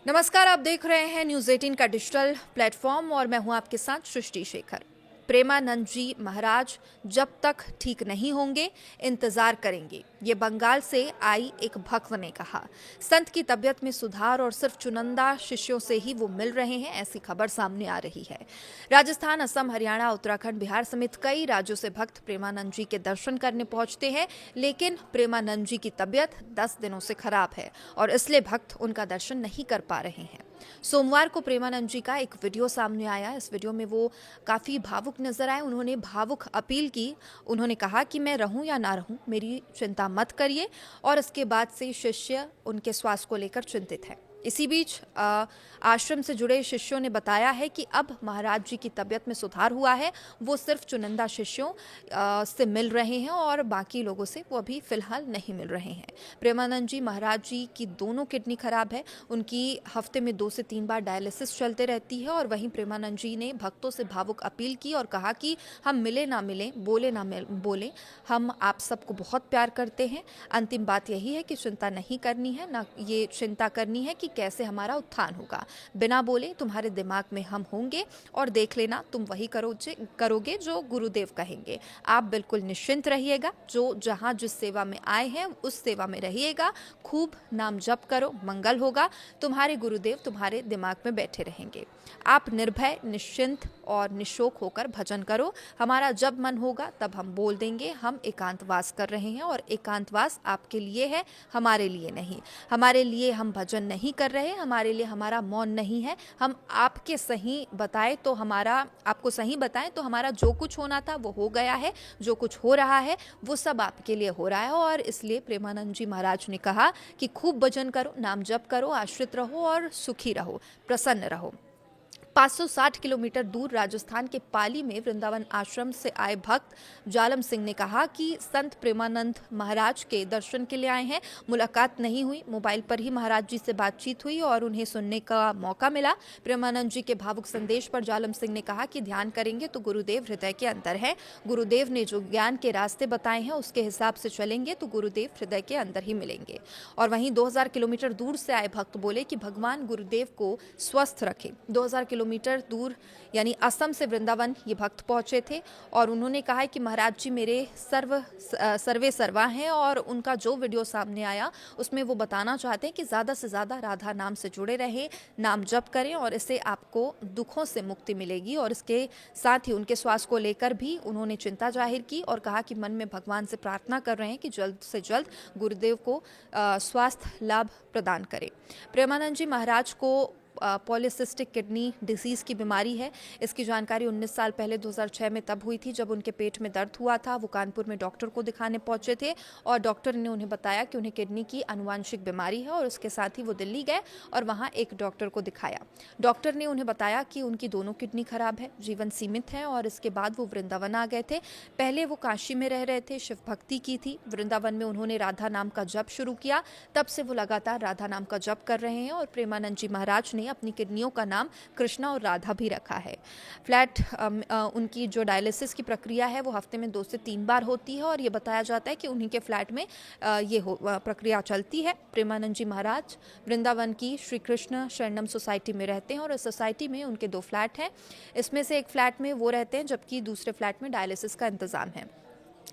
नमस्कार, आप देख रहे हैं न्यूज़ 18 का डिजिटल प्लेटफॉर्म और मैं हूं आपके साथ सृष्टि शेखर। प्रेमानंद जी महाराज जब तक ठीक नहीं होंगे इंतजार करेंगे, ये बंगाल से आई एक भक्त ने कहा। संत की तबीयत में सुधार और सिर्फ चुनिंदा शिष्यों से ही वो मिल रहे हैं, ऐसी खबर सामने आ रही है। राजस्थान, असम, हरियाणा, उत्तराखंड, बिहार समेत कई राज्यों से भक्त प्रेमानंद जी के दर्शन करने पहुंचते हैं, लेकिन प्रेमानंद जी की तबीयत 10 दिनों से खराब है और इसलिए भक्त उनका दर्शन नहीं कर पा रहे हैं। सोमवार को प्रेमानंद जी का एक वीडियो सामने आया। इस वीडियो में वो काफी भावुक नजर आए। उन्होंने भावुक अपील की। उन्होंने कहा कि मैं रहूं या ना रहूं, मेरी चिंता मत करिए। और इसके बाद से शिष्य उनके स्वास्थ्य को लेकर चिंतित है। इसी बीच आश्रम से जुड़े शिष्यों ने बताया है कि अब महाराज जी की तबीयत में सुधार हुआ है। वो सिर्फ चुनिंदा शिष्यों से मिल रहे हैं और बाकी लोगों से वो अभी फिलहाल नहीं मिल रहे हैं। प्रेमानंद जी महाराज जी की दोनों किडनी खराब है। उनकी हफ्ते में 2 से 3 बार डायलिसिस चलते रहती है। और वहीं प्रेमानंद जी ने भक्तों से भावुक अपील की और कहा कि हम मिले ना मिले, बोले ना बोले, हम आप सबको बहुत प्यार करते हैं। अंतिम बात यही है कि चिंता नहीं करनी है, ना ये चिंता करनी है कि कैसे हमारा उत्थान होगा। बिना बोले तुम्हारे दिमाग में हम होंगे और देख लेना तुम वही करोगे जो गुरुदेव कहेंगे। आप बिल्कुल निश्चिंत रहिएगा। जो जहां जिस सेवा में आए हैं उस सेवा में रहिएगा। खूब नाम जप करो, मंगल होगा। तुम्हारे गुरुदेव तुम्हारे दिमाग में बैठे रहेंगे। आप निर्भय, निश्चिंत और निशोक होकर भजन करो। हमारा जब मन होगा तब हम बोल देंगे हम एकांतवास कर रहे हैं और एकांतवास आपके लिए है, हमारे लिए नहीं। हमारे लिए हम भजन नहीं कर रहे, हमारे लिए हमारा मौन नहीं है। हम आपको सही बताएं तो हमारा जो कुछ होना था वो हो गया है। जो कुछ हो रहा है वो सब आपके लिए हो रहा है। और इसलिए प्रेमानंद जी महाराज ने कहा कि खूब भजन करो, नाम जप करो, आश्रित रहो और सुखी रहो, प्रसन्न रहो। 560 किलोमीटर दूर राजस्थान के पाली में वृंदावन आश्रम से आए भक्त जालम सिंह ने कहा कि संत प्रेमानंद महाराज के दर्शन के लिए आए हैं। मुलाकात नहीं हुई, मोबाइल पर ही महाराज जी से बातचीत हुई और उन्हें सुनने का मौका मिला। प्रेमानंद जी के भावुक संदेश पर जालम सिंह ने कहा कि ध्यान करेंगे तो गुरुदेव हृदय के अंदर है। गुरुदेव ने जो ज्ञान के रास्ते बताए हैं उसके हिसाब से चलेंगे तो गुरुदेव हृदय के अंदर ही मिलेंगे। और वहीं 2000 किलोमीटर दूर से आए भक्त बोले कि भगवान गुरुदेव को स्वस्थ रखे। 2000 किलोमीटर दूर यानी असम से वृंदावन ये भक्त पहुंचे थे और उन्होंने कहा कि महाराज जी मेरे सर्वे सर्वा हैं। और उनका जो वीडियो सामने आया उसमें वो बताना चाहते हैं कि ज़्यादा से ज़्यादा राधा नाम से जुड़े रहे, नाम जप करें और इससे आपको दुखों से मुक्ति मिलेगी। और इसके साथ ही उनके स्वास्थ्य को लेकर भी उन्होंने चिंता जाहिर की और कहा कि मन में भगवान से प्रार्थना कर रहे हैं कि जल्द से जल्द गुरुदेव को स्वास्थ्य लाभ प्रदान करें। प्रेमानंद जी महाराज को पॉलीसिस्टिक किडनी डिसीज़ की बीमारी है। इसकी जानकारी 19 साल पहले 2006 में तब हुई थी जब उनके पेट में दर्द हुआ था। वो कानपुर में डॉक्टर को दिखाने पहुंचे थे और डॉक्टर ने उन्हें बताया कि उन्हें किडनी की आनुवांशिक बीमारी है और उसके साथ ही वो दिल्ली गए और वहाँ एक डॉक्टर को दिखाया। डॉक्टर ने उन्हें बताया कि उनकी दोनों किडनी खराब है, जीवन सीमित है। और इसके बाद वो वृंदावन आ गए थे। पहले वो काशी में रह रहे थे, शिव भक्ति की थी। वृंदावन में उन्होंने राधा नाम का जप शुरू किया, तब से वो लगातार राधा नाम का जप कर रहे हैं। और प्रेमानंद जी महाराज ने अपनी किडनियों का नाम कृष्णा और राधा भी रखा है। उनकी जो डायलिसिस की प्रक्रिया है वो हफ्ते में 2 से 3 बार होती है और ये बताया जाता है कि उन्हीं के फ्लैट में प्रक्रिया चलती है। प्रेमानंद जी महाराज वृंदावन की श्री कृष्ण शरणम सोसाइटी में रहते हैं और इस सोसाइटी में उनके 2 फ्लैट हैं। इसमें से एक फ्लैट में वो रहते हैं जबकि दूसरे फ्लैट में डायलिसिस का इंतजाम है।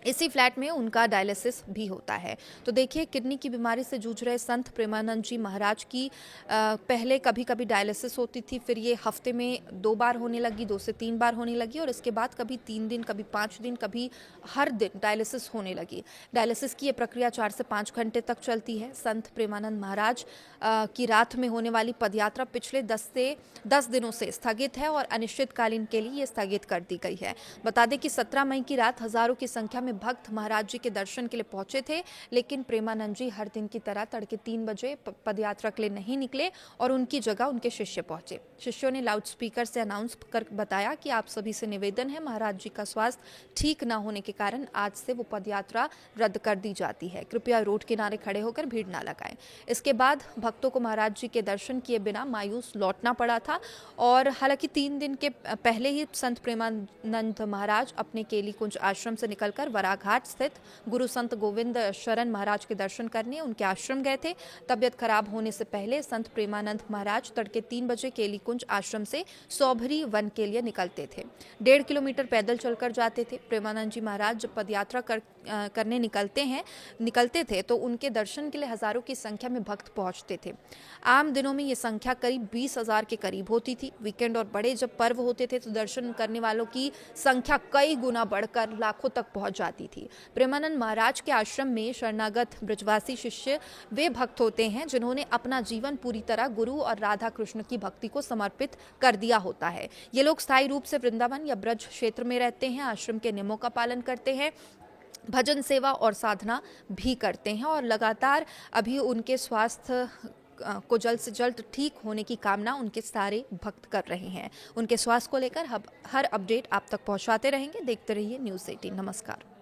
इसी फ्लैट में उनका डायलिसिस भी होता है। तो देखिए, किडनी की बीमारी से जूझ रहे संत प्रेमानंद जी महाराज की पहले कभी कभी डायलिसिस होती थी, फिर ये हफ्ते में 2 बार होने लगी, 2 से 3 बार होने लगी और इसके बाद कभी 3 दिन, कभी 5 दिन, कभी हर दिन डायलिसिस होने लगी। डायलिसिस की ये प्रक्रिया 4 से 5 घंटे तक चलती है। संत प्रेमानंद महाराज की रात में होने वाली पदयात्रा पिछले 10 दिनों से स्थगित है और अनिश्चितकालीन के लिए ये स्थगित कर दी गई है। बता दें कि 17 मई की रात हजारों की संख्या में भक्त महाराज जी के दर्शन के लिए पहुंचे थे, लेकिन प्रेमानंद जी हर दिन की तरह तड़के 3 बजे पदयात्रा के लिए नहीं निकले और उनकी जगह उनके शिष्य पहुंचे। शिष्यों ने लाउड स्पीकर से अनाउंस कर बताया कि आप सभी से निवेदन है, महाराज जी का स्वास्थ्य ठीक न होने के कारण आज से वो पदयात्रा रद्द कर दी जाती है। कृपया रोड किनारे खड़े होकर भीड़ न लगाएं। इसके बाद भक्तों को महाराज जी के दर्शन किए बिना मायूस लौटना पड़ा था और हालांकि 3 दिन के पहले ही संत प्रेमानंद महाराज अपने केली कुंज आश्रम से निकलकर वराघाट स्थित गुरु संत गोविंद शरण महाराज के दर्शन करने उनके आश्रम गए थे। तबियत खराब होने से पहले संत प्रेमानंद महाराज तड़के 3 बजे केलीकुंज आश्रम से सौभरी वन के लिए निकलते थे। 1.5 किलोमीटर पैदल चलकर जाते थे। प्रेमानंद जी महाराज जब पदयात्रा करने निकलते थे तो उनके दर्शन के लिए हजारों की संख्या में भक्त पहुंचते थे। आम दिनों में ये संख्या करीब 20,000 के करीब होती थी। वीकेंड और बड़े जब पर्व होते थे तो दर्शन करने वालों की संख्या कई गुना बढ़कर लाखों तक पहुंच जाती थी। प्रेमानंद महाराज के आश्रम में शरणागत ब्रजवासी शिष्य वे भक्त होते हैं जिन्होंने अपना जीवन पूरी तरह गुरु और राधा कृष्ण की भक्ति को समर्पित कर दिया होता है। ये लोग स्थायी रूप से वृंदावन या ब्रज क्षेत्र में रहते हैं, आश्रम के नियमों का पालन करते हैं, भजन सेवा और साधना भी करते हैं और लगातार अभी उनके स्वास्थ्य को जल्द से जल्द ठीक होने की कामना उनके सारे भक्त कर रहे हैं। उनके स्वास्थ्य को लेकर हर अपडेट आप तक पहुंचाते रहेंगे। देखते रहिए न्यूज़ 18। नमस्कार।